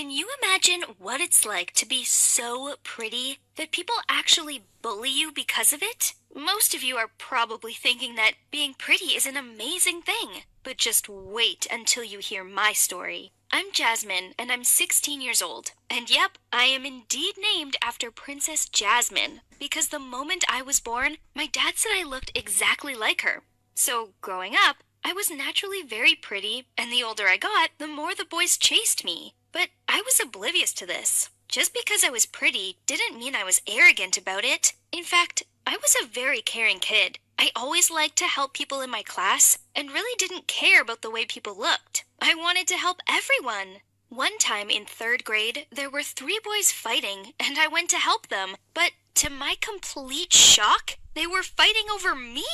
Can you imagine what it's like to be so pretty that people actually bully you because of it? Most of you are probably thinking that being pretty is an amazing thing, but just wait until you hear my story. I'm Jasmine, and I'm 16 years old. And yep, I am indeed named after Princess Jasmine, because the moment I was born, my dad said I looked exactly like her. So, growing up, I was naturally very pretty, and the older I got, the more the boys chased me. But I was oblivious to this. Just because I was pretty didn't mean I was arrogant about it. In fact, I was a very caring kid. I always liked to help people in my class and really didn't care about the way people looked. I wanted to help everyone. One time in third grade, there were three boys fighting, and I went to help them. But to my complete shock, they were fighting over me.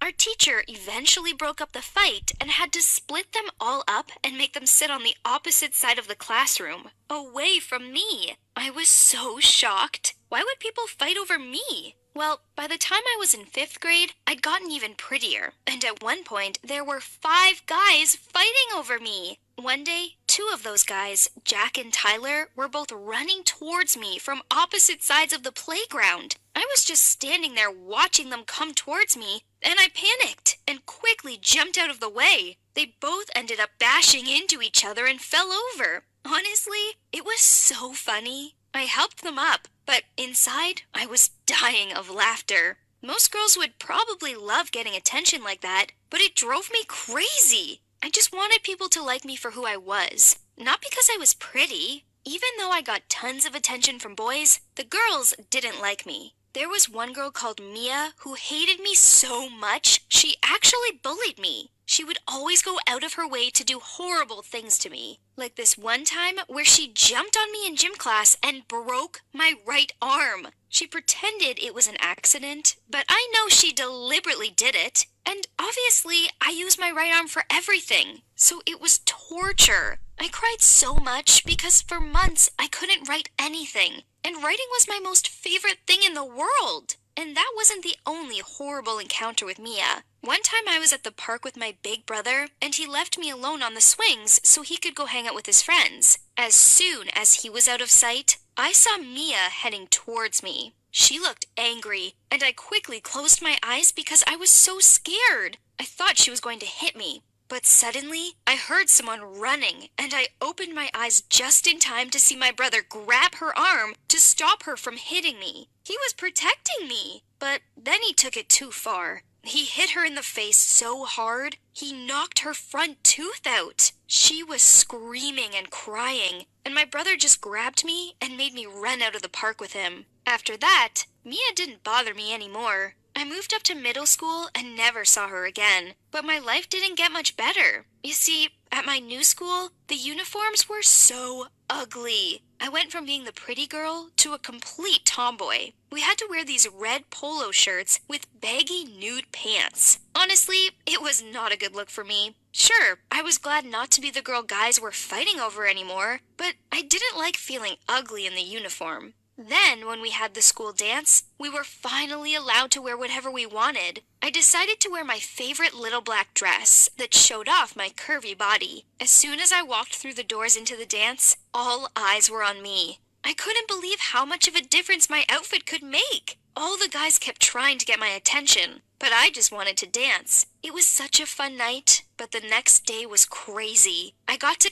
Our teacher eventually broke up the fight and had to split them all up and make them sit on the opposite side of the classroom, away from me. I was so shocked. Why would people fight over me? Well, by the time I was in fifth grade, I'd gotten even prettier, and at one point, there were 5 guys fighting over me. One day, 2 of those guys, Jack and Tyler, were both running towards me from opposite sides of the playground. I was just standing there watching them come towards me, and I panicked and quickly jumped out of the way. They both ended up bashing into each other and fell over. Honestly, it was so funny. I helped them up, but inside, I was dying of laughter. Most girls would probably love getting attention like that, but it drove me crazy. I just wanted people to like me for who I was, not because I was pretty. Even though I got tons of attention from boys, the girls didn't like me. There was one girl called Mia who hated me so much, she actually bullied me. She would always go out of her way to do horrible things to me. Like this one time where she jumped on me in gym class and broke my right arm. She pretended it was an accident, but I know she deliberately did it. And obviously, I use my right arm for everything. So it was torture. I cried so much because for months I couldn't write anything. And writing was my most favorite thing in the world. And that wasn't the only horrible encounter with Mia. One time I was at the park with my big brother, and he left me alone on the swings so he could go hang out with his friends. As soon as he was out of sight, I saw Mia heading towards me. She looked angry, and I quickly closed my eyes because I was so scared. I thought she was going to hit me. But suddenly, I heard someone running, and I opened my eyes just in time to see my brother grab her arm to stop her from hitting me. He was protecting me, but then he took it too far. He hit her in the face so hard, he knocked her front tooth out. She was screaming and crying, and my brother just grabbed me and made me run out of the park with him. After that, Mia didn't bother me anymore. I moved up to middle school and never saw her again, but my life didn't get much better. You see, at my new school, the uniforms were so ugly. I went from being the pretty girl to a complete tomboy. We had to wear these red polo shirts with baggy nude pants. Honestly, it was not a good look for me. Sure, I was glad not to be the girl guys were fighting over anymore, but I didn't like feeling ugly in the uniform. Then, when we had the school dance, we were finally allowed to wear whatever we wanted. I decided to wear my favorite little black dress that showed off my curvy body. As soon as I walked through the doors into the dance, all eyes were on me. I couldn't believe how much of a difference my outfit could make. All the guys kept trying to get my attention, but I just wanted to dance. It was such a fun night, but the next day was crazy. I got to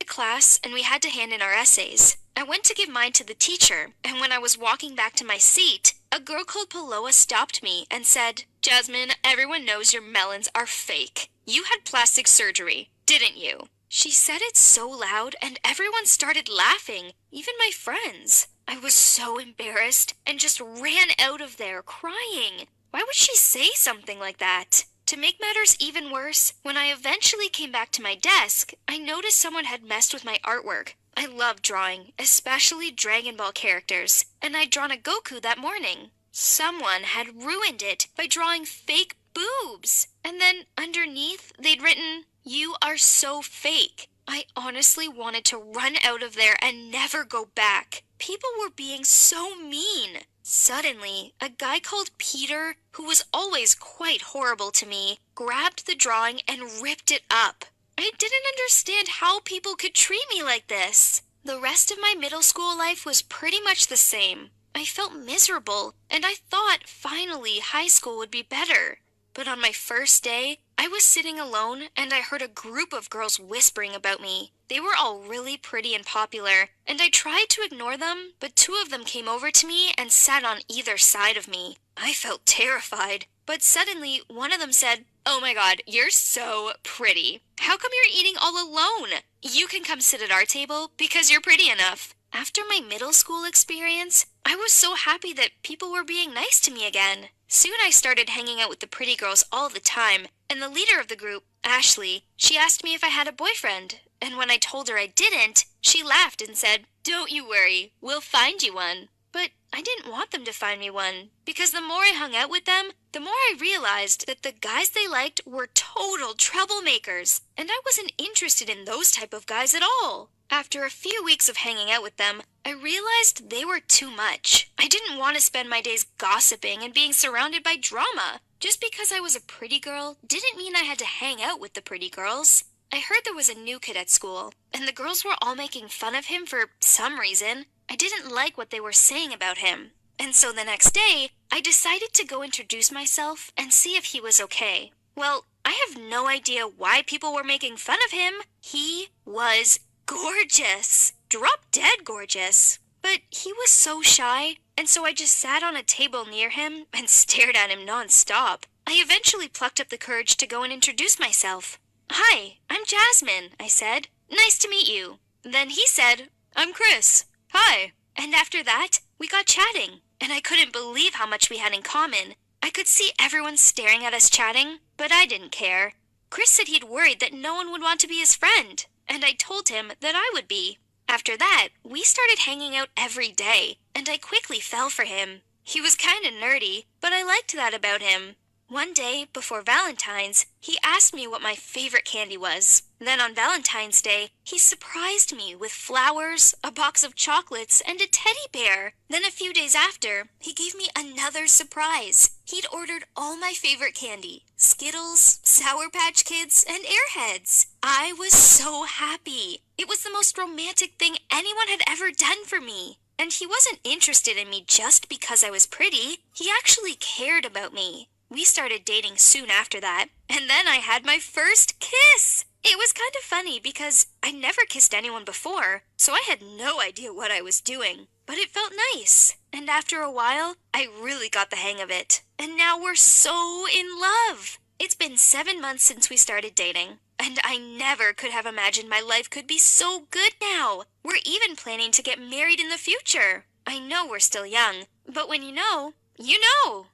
class and we had to hand in our essays. I went to give mine to the teacher, and when I was walking back to my seat, a girl called Paloa stopped me and said, "Jasmine, everyone knows your melons are fake. You had plastic surgery, didn't you?" She said it so loud, and everyone started laughing, even my friends. I was so embarrassed and just ran out of there crying. Why would she say something like that? To make matters even worse, when I eventually came back to my desk, I noticed someone had messed with my artwork. I love drawing, especially Dragon Ball characters, and I'd drawn a Goku that morning. Someone had ruined it by drawing fake boobs, and then underneath they'd written, "You are so fake." I honestly wanted to run out of there and never go back. People were being so mean. Suddenly, a guy called Peter, who was always quite horrible to me, grabbed the drawing and ripped it up. I didn't understand how people could treat me like this. The rest of my middle school life was pretty much the same. I felt miserable, and I thought finally high school would be better. But on my first day, I was sitting alone and I heard a group of girls whispering about me. They were all really pretty and popular, and I tried to ignore them, but two of them came over to me and sat on either side of me. I felt terrified, but suddenly one of them said, "Oh my God, you're so pretty. How come you're eating all alone? You can come sit at our table because you're pretty enough." After my middle school experience, I was so happy that people were being nice to me again. Soon I started hanging out with the pretty girls all the time, and the leader of the group, Ashley, she asked me if I had a boyfriend. And when I told her I didn't, she laughed and said, "Don't you worry, we'll find you one." But I didn't want them to find me one, because the more I hung out with them, the more I realized that the guys they liked were total troublemakers, and I wasn't interested in those type of guys at all. After a few weeks of hanging out with them, I realized they were too much. I didn't want to spend my days gossiping and being surrounded by drama. Just because I was a pretty girl didn't mean I had to hang out with the pretty girls. I heard there was a new kid at school, and the girls were all making fun of him for some reason. I didn't like what they were saying about him. And so the next day, I decided to go introduce myself and see if he was okay. Well, I have no idea why people were making fun of him. He was gorgeous. Drop dead gorgeous. But he was so shy, and so I just sat on a table near him and stared at him nonstop. I eventually plucked up the courage to go and introduce myself. "Hi, I'm Jasmine," I said. "Nice to meet you." Then he said, "I'm Chris. Hi." And after that, we got chatting, and I couldn't believe how much we had in common. I could see everyone staring at us chatting, but I didn't care. Chris said he'd worried that no one would want to be his friend, and I told him that I would be. After that, we started hanging out every day, and I quickly fell for him. He was kinda nerdy, but I liked that about him. One day, before Valentine's, he asked me what my favorite candy was. Then on Valentine's Day, he surprised me with flowers, a box of chocolates, and a teddy bear. Then a few days after, he gave me another surprise. He'd ordered all my favorite candy: Skittles, Sour Patch Kids, and Airheads. I was so happy. It was the most romantic thing anyone had ever done for me. And he wasn't interested in me just because I was pretty. He actually cared about me. We started dating soon after that, and then I had my first kiss. It was kind of funny because I never kissed anyone before, so I had no idea what I was doing. But it felt nice, and after a while, I really got the hang of it. And now we're so in love. It's been 7 months since we started dating, and I never could have imagined my life could be so good now. We're even planning to get married in the future. I know we're still young, but when you know, you know.